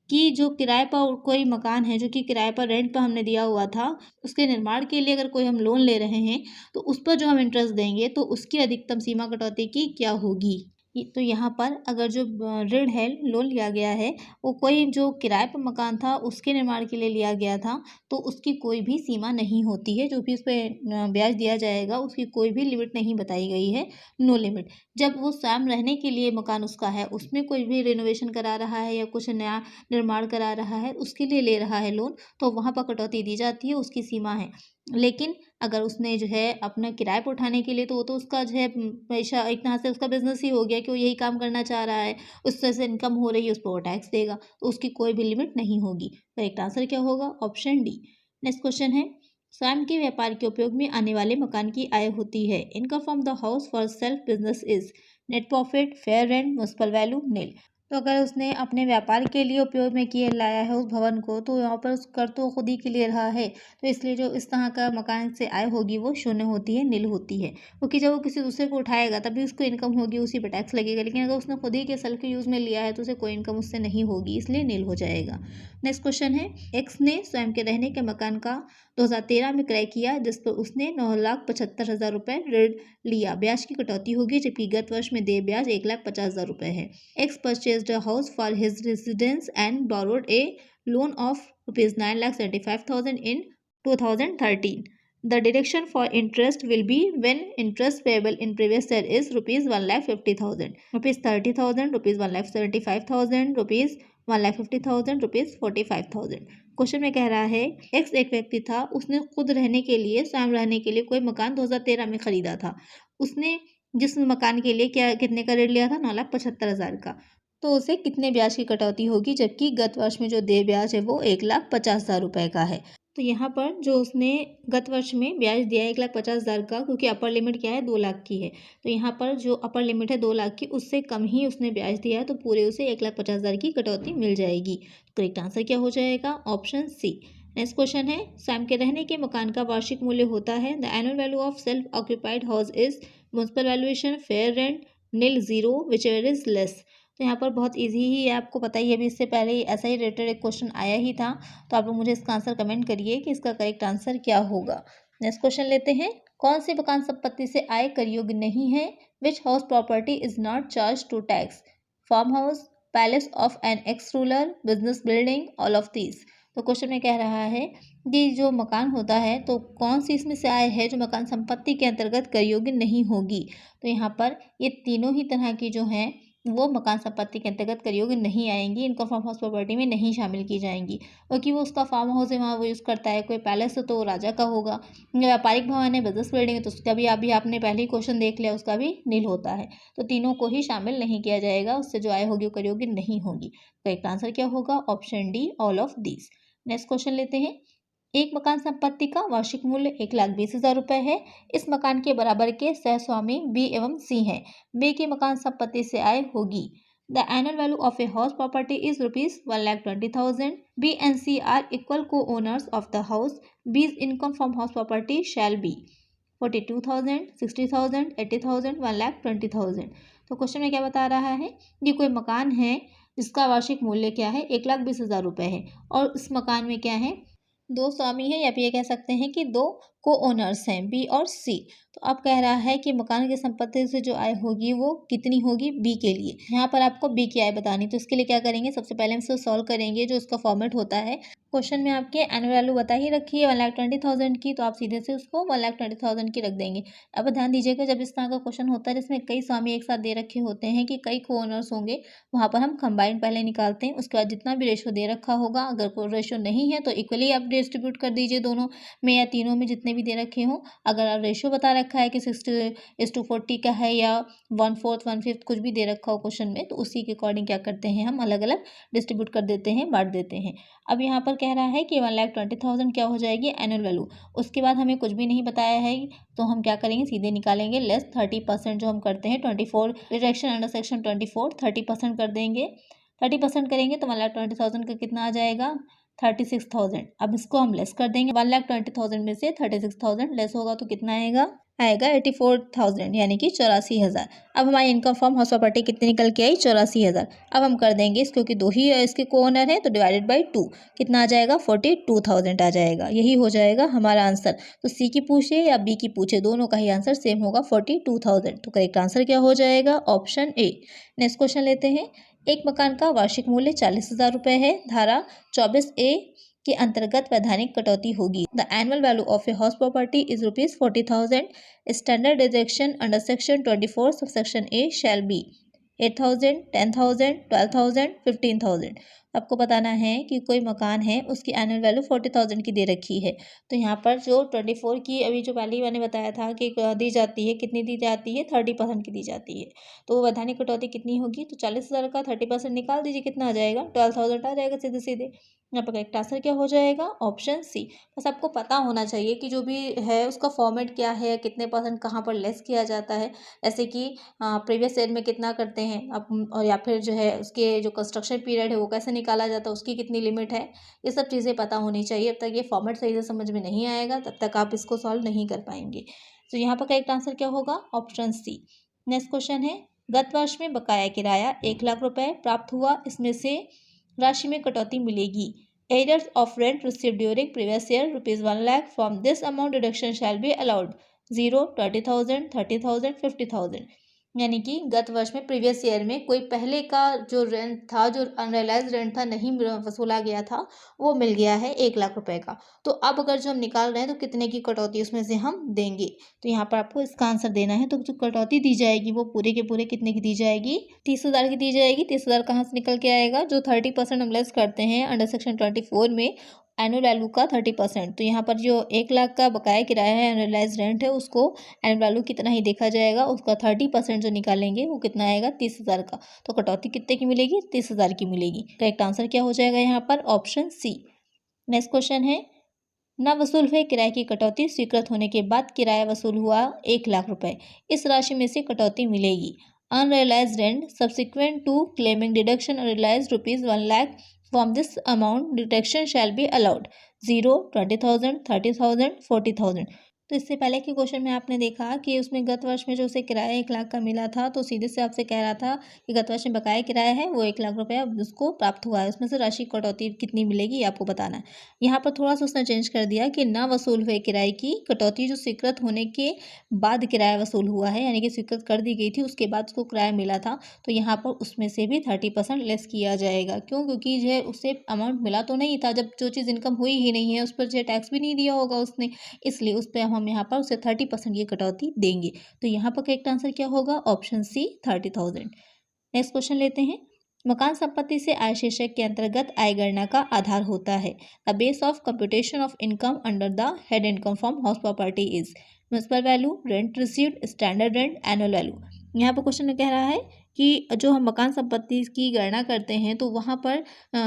कि जो किराए पर कोई मकान है जो कि किराए पर रेंट पर हमने दिया हुआ था, उसके निर्माण के लिए अगर कोई हम लोन ले रहे हैं तो उस पर जो हम इंटरेस्ट देंगे तो उसकी अधिकतम सीमा कटौती की क्या होगी। तो यहाँ पर अगर जो ऋण है, लोन लिया गया है, वो कोई जो किराए पर मकान था उसके निर्माण के लिए लिया गया था तो उसकी कोई भी सीमा नहीं होती है। जो भी उस पर ब्याज दिया जाएगा उसकी कोई भी लिमिट नहीं बताई गई है, नो लिमिट। जब वो स्वयं रहने के लिए मकान उसका है, उसमें कोई भी रिनोवेशन करा रहा है या कुछ नया निर्माण करा रहा है, उसके लिए ले रहा है लोन, तो वहाँ पर कटौती दी जाती है, उसकी सीमा है। लेकिन अगर उसने जो है अपना किराए पर उठाने के लिए, तो वो तो उसका जो है पैसा एक तरह से उसका बिजनेस ही हो गया कि वो यही काम करना चाह रहा है, उससे से इनकम हो रही है, उस पर वो टैक्स देगा, तो उसकी कोई भी लिमिट नहीं होगी। करेक्ट आंसर क्या होगा? Option D. नेक्स्ट क्वेश्चन है, स्वयं के व्यापार के उपयोग में आने वाले मकान की आय होती है। Income from the house for self business is net profit, fair rent, municipal value, nil. तो अगर उसने अपने व्यापार के लिए उपयोग में किए लाया है उस भवन को, तो यहाँ पर उस कर तो खुद ही के लिए रहा है, तो इसलिए जो इस तरह का मकान से आय होगी वो शून्य होती है, नील होती है। क्योंकि जब वो किसी दूसरे को उठाएगा तभी उसको इनकम होगी, उसी पर टैक्स लगेगा, लेकिन अगर उसने खुद ही के सेल्फ यूज़ में लिया है तो उसे कोई इनकम उससे नहीं होगी, इसलिए नील हो जाएगा। नेक्स्ट क्वेश्चन है, एक्स ने स्वयं के रहने के मकान का 2013 में क्रय किया, जिस पर उसने 9,75,000 रुपये ऋण लिया। ब्याज की कटौती होगी, जबकि गत वर्ष में देय ब्याज 1,50,000 रुपये है। X purchased a house for his residence and borrowed a loan of rupees 9,75,000 in 2013. The deduction for interest will be when interest payable in previous year is rupees 1,50,000, rupees 30,000, rupees 1,75,000, rupees 1,50,000, rupees 45,000। Question में कह रहा है x एक व्यक्ति था, उसने खुद रहने के लिए, स्वयं रहने के लिए कोई मकान 2013 में खरीदा था। उसने जिस मकान के लिए क्या कितने का ऋण लिया था, 9,75,000 का। तो उसे कितने ब्याज की कटौती होगी, जबकि गत वर्ष में जो देय ब्याज है वो 1,50,000 रुपये का है। तो यहाँ पर जो उसने गत वर्ष में ब्याज दिया है 1,50,000 का, क्योंकि अपर लिमिट क्या है 2 लाख की है, तो यहाँ पर जो अपर लिमिट है 2 लाख की, उससे कम ही उसने ब्याज दिया है, तो पूरे उसे 1,50,000 की कटौती मिल जाएगी। तो करेक्ट आंसर क्या हो जाएगा, ऑप्शन सी। नेक्स्ट क्वेश्चन है, स्वयं के रहने के मकान का वार्षिक मूल्य होता है, the annual value of self occupied house is municipal valuation, fair rent, nil, zero, whichever is less. तो यहाँ पर बहुत इजी ही है, आपको पता ही है, अभी इससे पहले ही ऐसा ही रिलेटेड एक क्वेश्चन आया ही था। तो आप लोग मुझे इसका आंसर कमेंट करिए कि इसका करेक्ट आंसर क्या होगा। नेक्स्ट क्वेश्चन लेते हैं, कौन सी मकान संपत्ति से आय कर योग्य नहीं है, which house property is not charge to tax, farm house, palace of an ex ruler, business building, all of these. तो क्वेश्चन में कह रहा है कि जो मकान होता है तो कौन सी इसमें से आय है जो मकान संपत्ति के अंतर्गत कर योग्य नहीं होगी। तो यहाँ पर ये तीनों ही तरह की जो हैं वो मकान संपत्ति के अंतर्गत कर योग्य नहीं आएंगी, इनको फार्म हाउस प्रॉपर्टी में नहीं शामिल की जाएंगी, क्योंकि वो उसका फार्म हाउस है, वहाँ वो यूज़ करता है। कोई पैलेस है तो वो राजा का होगा, व्यापारिक भवन है, बिजनेस बिल्डिंग है, तो उसका भी अभी आपने पहले ही क्वेश्चन देख लिया, उसका भी नील होता है। तो तीनों को ही शामिल नहीं किया जाएगा, उससे जो आय होगी वो कर योग्य नहीं होगी। करेक्ट आंसर क्या होगा, option D, all of these. Next question लेते हैं, एक मकान संपत्ति का वार्षिक मूल्य 1,20,000 रुपये है। इस मकान के बराबर के सहस्वामी बी एवं सी हैं। बी की मकान संपत्ति से आय होगी। The annual value of a house property is rupees 1,20,000. B and C are equal co owners of the house. B's income from house property shall be 42,000, 60,000, 80,000, 1,20,000। तो क्वेश्चन में क्या बता रहा है, ये कोई मकान है जिसका वार्षिक मूल्य क्या है, 1,20,000 रुपये है, और इस मकान में क्या है, दो स्वामी हैं, या फिर ये कह सकते हैं कि दो को ओनर्स हैं, बी और सी। तो अब कह रहा है कि मकान की संपत्ति से जो आय होगी वो कितनी होगी, बी के लिए। यहाँ पर आपको बी की आय बतानी, तो इसके लिए क्या करेंगे, सबसे पहले हम इसे सॉल्व करेंगे। जो इसका फॉर्मेट होता है, क्वेश्चन में आपके एनुअल वैल्यू बता ही रखी है 1,20,000 की, तो आप सीधे से उसको 1,20,000 की रख देंगे। अब ध्यान दीजिएगा, जब इस तरह का क्वेश्चन होता है जिसमें कई स्वामी एक साथ दे रखे होते हैं कि कई को ओनर्स होंगे, वहाँ पर हम कंबाइन पहले निकालते हैं, उसके बाद जितना भी रेशो दे रखा होगा, अगर कोई रेशो नहीं है तो इक्वली आप डिस्ट्रीब्यूट कर दीजिए दोनों में या तीनों में जितने भी दे रखे हों। अगर रेशो बता रखा है कि 60:40 का है, या 1/4 1/5 कुछ भी दे रखा हो क्वेश्चन में, तो उसी के अकॉर्डिंग क्या करते हैं, हम अलग अलग डिस्ट्रीब्यूट कर देते हैं, बांट देते हैं। अब यहाँ पर कह रहा है कि 1,20,000 क्या हो जाएगी, एनुअल वैल्यू। उसके बाद हमें कुछ भी नहीं बताया है, तो हम क्या करेंगे, सीधे निकालेंगे, लेस 30% जो हम करते हैं, 24 डिडक्शन अंडर सेक्शन 24, 30% कर देंगे। 30% करेंगे तो 1,20,000 का कितना आ जाएगा, 36,000। अब इसको हम लेस कर देंगे, 1,20,000 में से 36,000 लेस होगा तो कितना आएगा, 84,000, यानी कि 84,000। अब हमारी इनकम फ्रॉम हाउस प्रॉपर्टी कितनी निकल के आई, 84,000। अब हम कर देंगे इसको, क्योंकि दो ही इसके को ओनर है, तो डिवाइडेड बाई 2 कितना आ जाएगा, 42,000 आ जाएगा। यही हो जाएगा हमारा आंसर। तो सी की पूछे या बी की पूछे, दोनों का ही आंसर सेम होगा, 42,000। तो करेक्ट आंसर क्या हो जाएगा, ऑप्शन ए। नेक्स्ट क्वेश्चन लेते हैं, एक मकान का वार्षिक मूल्य 40,000 रुपये है। धारा 24A के अंतर्गत वैधानिक कटौती होगी। The annual value of a house property is rupees 40,000. Standard deduction under section 24 subsection A shall be 8,000, 10,000, 12,000, 15,000। आपको बताना है कि कोई मकान है उसकी एनुअल वैल्यू 40,000 की दे रखी है। तो यहाँ पर जो 24 की अभी जो पहले ही मैंने बताया था कि दी जाती है, कितनी दी जाती है, 30% की दी जाती है। तो वो वैधानिक कटौती कितनी होगी, तो 40,000 का 30% निकाल दीजिए, कितना आ जाएगा, 12,000 आ जाएगा सीधे सीधे। यहाँ पर करेक्ट आंसर क्या हो जाएगा, ऑप्शन सी। बस आपको पता होना चाहिए कि जो भी है उसका फॉर्मेट क्या है, कितने परसेंट कहाँ पर लेस किया जाता है। जैसे कि प्रीवियस ईयर में कितना करते हैं अब, और या फिर जो है उसके जो कंस्ट्रक्शन पीरियड है वो कैसे निकाला जाता है, उसकी कितनी लिमिट है, ये सब चीज़ें पता होनी चाहिए। अब तक ये फॉर्मेट सही से समझ में नहीं आएगा तब तक आप इसको सॉल्व नहीं कर पाएंगे। तो यहाँ पर करेक्ट आंसर क्या होगा, ऑप्शन सी। नेक्स्ट क्वेश्चन है, गत वर्ष में बकाया किराया 1,00,000 रुपये प्राप्त हुआ, इसमें से राशि में कटौती मिलेगी। Arrears of rent received during previous year rupees 1,00,000 from this amount deduction shall be allowed 0, 20,000, 30,000, 50,000। यानी कि गत वर्ष में प्रीवियस ईयर में कोई पहले का जो रेंट था, जो अनरियलाइज रेंट था, नहीं वसूला गया था, वो मिल गया है 1,00,000 रुपए का। तो अब अगर जो हम निकाल रहे हैं तो कितने की कटौती उसमें से हम देंगे, तो यहाँ पर आपको इसका आंसर देना है। तो जो कटौती दी जाएगी वो पूरे के पूरे कितने की दी जाएगी, 30,000 की दी जाएगी। 30,000 कहाँ से निकल के आएगा, जो 30% हम लेस करते हैं अंडर सेक्शन 24 में एनुअल वैल्यू का 30%। तो यहाँ पर जो 1,00,000 का बकाया किराया है, एनुअलाइज रेंट है, उसको एनुअल वैल्यू कितना ही देखा जाएगा, उसका 30% जो निकालेंगे वो कितना आएगा, 30,000 का। तो कटौती कितने की मिलेगी, 30,000 की मिलेगी। करेक्ट आंसर क्या हो जाएगा यहाँ पर, ऑप्शन सी। नेक्स्ट क्वेश्चन है, न वसूल हुए किराए की कटौती स्वीकृत होने के बाद किराया वसूल हुआ 1,00,000 रुपए, इस राशि में से कटौती मिलेगी। Unrealised rent subsequent to claiming deduction realised rupees 1,00,000 from this amount deduction shall be allowed 0, 20,000, 30,000, 40,000। तो इससे पहले के क्वेश्चन में आपने देखा कि उसमें गत वर्ष में जो उसे किराया 1,00,000 का मिला था, तो सीधे से आपसे कह रहा था कि गत वर्ष में बकाया किराया है वो 1,00,000 रुपया उसको प्राप्त हुआ है, उसमें से राशि कटौती कितनी मिलेगी आपको बताना है। यहाँ पर थोड़ा सा उसने चेंज कर दिया कि ना वसूल हुए किराए की कटौती जो स्वीकृत होने के बाद किराया वसूल हुआ है, यानी कि स्वीकृत कर दी गई थी उसके बाद उसको किराया मिला था, तो यहाँ पर उसमें से भी 30% लेस किया जाएगा। क्यों, क्योंकि जो है उससे अमाउंट मिला तो नहीं था, जब जो चीज़ इनकम हुई ही नहीं है उस पर जो टैक्स भी नहीं दिया होगा उसने, इसलिए उस पर हम यहाँ पर उसे 30% की कटौती देंगे। तो यहाँ पर करेक्ट आंसर क्या होगा, ऑप्शन सी, 30,000। नेक्स्ट क्वेश्चन लेते हैं, मकान संपत्ति से आय शीर्षक के अंतर्गत आय गणना का आधार होता है। The base of computation of income under the head income from house property is municipal value, rent received, standard rent, annual value. यहाँ पर क्वेश्चन में कह रहा है कि जो हम मकान संपत्ति की गणना करते हैं तो वहाँ पर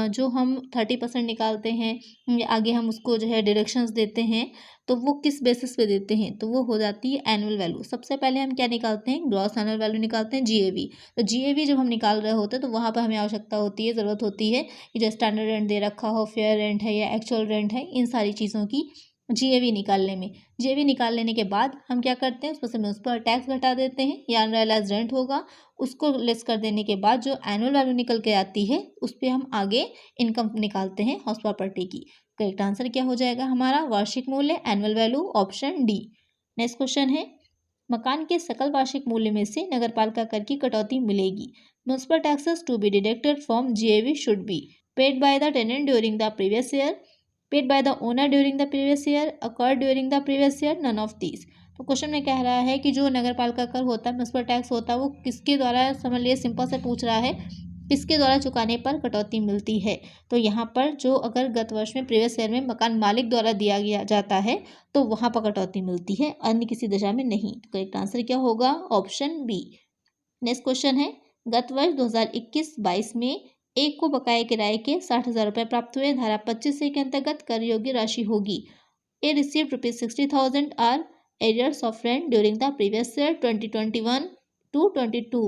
जो हम 30% निकालते हैं, आगे हम उसको जो है डिडक्शंस देते हैं, तो वो किस बेसिस पे देते हैं, तो वो हो जाती है एनुअल वैल्यू। सबसे पहले हम क्या निकालते हैं, ग्रॉस एनुअल वैल्यू निकालते हैं, जीएवी। तो जीएवी जब हम निकाल रहे होते हैं तो वहाँ पर हमें आवश्यकता होती है, ज़रूरत होती है कि जो स्टैंडर्ड रेंट दे रखा हो, फेयर रेंट है या एक्चुअल रेंट है, इन सारी चीज़ों की जीएवी निकालने में। जीएवी निकाल लेने के बाद हम क्या करते हैं, उसमें से म्युनिसिपल टैक्स घटा देते हैं या अनरियलाइज रेंट होगा उसको लेस कर देने के बाद जो एनुअल वैल्यू निकल के आती है उस पर हम आगे इनकम निकालते हैं हाउस प्रॉपर्टी की। करेक्ट आंसर क्या हो जाएगा हमारा, वार्षिक मूल्य, annual value, option D. Next question है, मकान के सकल वार्षिक मूल्य में से नगरपालिका कर की कटौती मिलेगी। Municipal taxes to be deducted from GAV should be paid by the tenant during the previous year, paid by the owner during the previous year, accrued during the previous year, none of these. तो question में कह रहा है कि जो नगरपालिका कर होता है, म्युनिसिपल टैक्स होता है, वो किसके द्वारा, समझ लिए सिंपल से पूछ रहा है किसके द्वारा चुकाने पर कटौती मिलती है। तो यहाँ पर जो अगर गत वर्ष में प्रीवियस ईयर में मकान मालिक द्वारा दिया गया जाता है तो वहाँ पर कटौती मिलती है, अन्य किसी दशा में नहीं। तो करेक्ट आंसर क्या होगा, ऑप्शन बी। नेक्स्ट क्वेश्चन है, गत वर्ष 2021-22 में एक को बकाया किराए के 60,000 रुपये प्राप्त हुए, धारा 25 के अंतर्गत कर योग्य राशि होगी। A received rupees 60,000 are arrears of rent during the previous year 2021 to 22।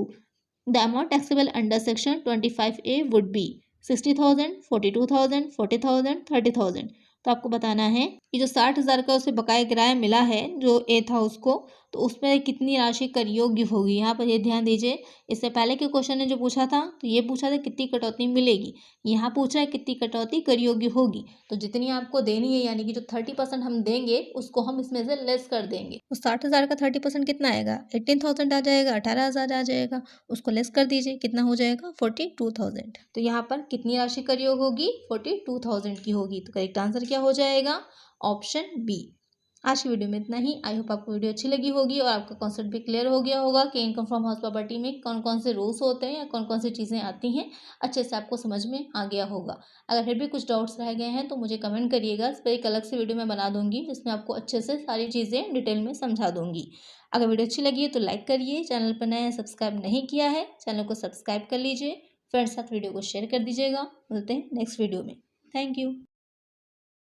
The amount taxable under section 25A would be 60,000, 42,000, 40,000, 30,000। तो आपको बताना है कि जो 60,000 का उसे बकाया किराया मिला है जो ए था उसको, तो उसमें कितनी राशि कर योग्य होगी। यहाँ पर ये ध्यान दीजिए, इससे पहले के क्वेश्चन ने जो पूछा था तो ये पूछा था कितनी कटौती मिलेगी, यहाँ पूछ रहा है कितनी कटौती कर योग्य होगी। तो जितनी आपको देनी है, यानी कि जो 30% हम देंगे उसको हम इसमें से लेस कर देंगे। तो 60,000 का 30% कितना आएगा, 18,000 आ जाएगा, 18,000 आ जाएगा, उसको लेस कर दीजिए, कितना हो जाएगा, 42,000। तो यहाँ पर कितनी राशि कर योग होगी, 42,000 की होगी। तो करेक्ट आंसर क्या हो जाएगा, ऑप्शन बी। आज की वीडियो में इतना ही। आई होप आपको वीडियो अच्छी लगी होगी और आपका कॉन्सेप्ट भी क्लियर हो गया होगा कि इनकम फ्रॉम हाउस प्रॉपर्टी में कौन कौन से रूल्स होते हैं या कौन कौन सी चीज़ें आती हैं, अच्छे से आपको समझ में आ गया होगा। अगर फिर भी कुछ डाउट्स रह गए हैं तो मुझे कमेंट करिएगा, इस पर एक अलग से वीडियो मैं बना दूंगी जिसमें आपको अच्छे से सारी चीज़ें डिटेल में समझा दूंगी। अगर वीडियो अच्छी लगी है तो लाइक करिए, चैनल पर नए सब्सक्राइब नहीं किया है चैनल को सब्सक्राइब कर लीजिए, फ्रेंड्स साथ वीडियो को शेयर कर दीजिएगा। मिलते हैं नेक्स्ट वीडियो में। Thank you.